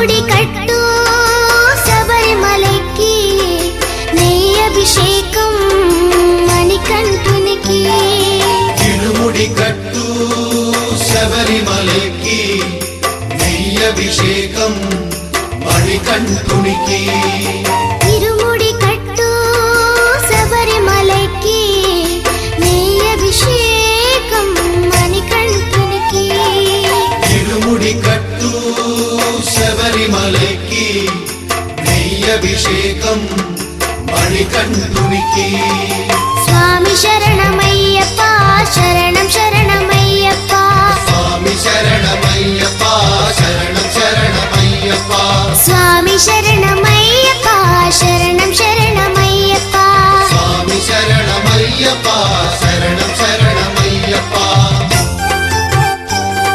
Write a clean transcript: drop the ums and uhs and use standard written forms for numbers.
ఇరుముడి కట్టు శబరిమలకి నెయ్యి అభిషేకం మణికంఠునికి ఇరుముడి కట్టు శబరిమలకి నెయ్యి అభిషేకం మణికంఠునికి ఇరుముడి కట్టు శబరిమలకి నెయ్యి అభిషేకం మణికంఠునికి ఇరుముడి కట్టు శబరిమలకి నెయ్యి అభిషేకం మణికంఠునికి స్వామి శరణమయ్యప్ప శరణం శరణమయ్యప్ప స్వామి శరణమయ్యప్ప శరణం శరణమయ్యప్ప స్వామి శరణమయ్యప్ప శరణం శరణమయ్యప్ప స్వామి శరణమయ్యప్ప శరణం శరణమయ్యప్ప